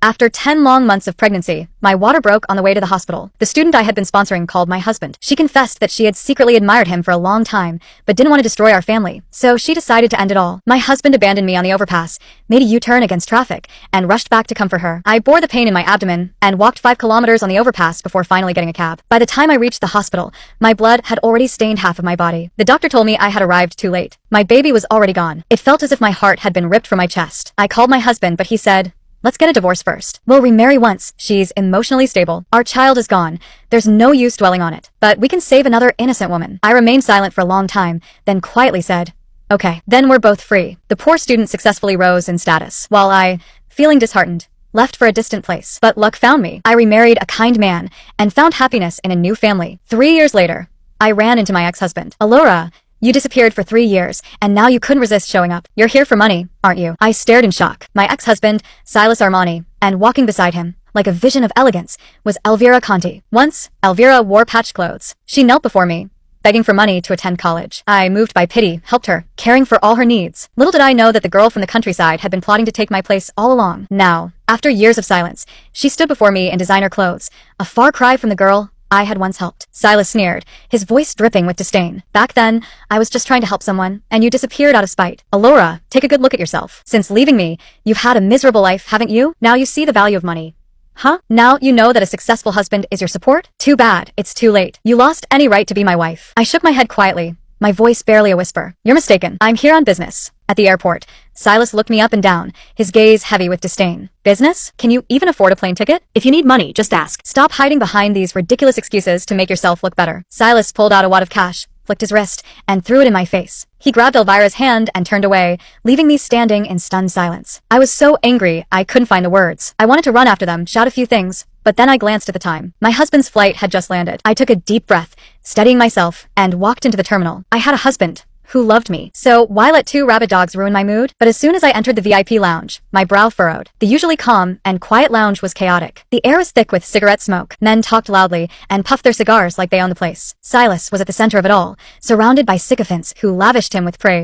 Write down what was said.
After 10 long months of pregnancy, my water broke on the way to the hospital. The student I had been sponsoring called my husband. She confessed that she had secretly admired him for a long time, but didn't want to destroy our family, so she decided to end it all. My husband abandoned me on the overpass, made a U-turn against traffic, and rushed back to comfort her. I bore the pain in my abdomen and walked 5 kilometers on the overpass before finally getting a cab. By the time I reached the hospital, my blood had already stained half of my body. The doctor told me I had arrived too late. My baby was already gone. It felt as if my heart had been ripped from my chest. I called my husband, but he said, "Let's get a divorce first. We'll remarry once. She's emotionally stable. Our child is gone. There's no use dwelling on it. But we can save another innocent woman." I remained silent for a long time, then quietly said, "Okay, then we're both free." The poor student successfully rose in status, while I, feeling disheartened, left for a distant place. But luck found me. I remarried a kind man and found happiness in a new family. 3 years later, I ran into my ex-husband. "Alora, you disappeared for 3 years, and now you couldn't resist showing up. You're here for money, aren't you?" I stared in shock. My ex-husband, Silas Armani, and walking beside him, like a vision of elegance, was Elvira Conti. Once, Elvira wore patched clothes. She knelt before me, begging for money to attend college. I, moved by pity, helped her, caring for all her needs. Little did I know that the girl from the countryside had been plotting to take my place all along. Now, after years of silence, she stood before me in designer clothes, a far cry from the girl I had once helped. Silas sneered, his voice dripping with disdain. "Back then, I was just trying to help someone, and you disappeared out of spite. Alora, take a good look at yourself. Since leaving me, you've had a miserable life, haven't you? Now you see the value of money. Huh? Now you know that a successful husband is your support? Too bad, it's too late. You lost any right to be my wife." I shook my head quietly, my voice barely a whisper. "You're mistaken. I'm here on business." At the airport, Silas looked me up and down, his gaze heavy with disdain. "Business? Can you even afford a plane ticket? If you need money, just ask. Stop hiding behind these ridiculous excuses to make yourself look better." Silas pulled out a wad of cash, flicked his wrist, and threw it in my face. He grabbed Elvira's hand and turned away, leaving me standing in stunned silence. I was so angry, I couldn't find the words. I wanted to run after them, shout a few things, but then I glanced at the time. My husband's flight had just landed. I took a deep breath, steadying myself, and walked into the terminal. I had a husband who loved me, so why let 2 rabid dogs ruin my mood? But as soon as I entered the VIP lounge, my brow furrowed. The usually calm and quiet lounge was chaotic. The air was thick with cigarette smoke. Men talked loudly and puffed their cigars like they owned the place. Silas was at the center of it all, surrounded by sycophants who lavished him with praise.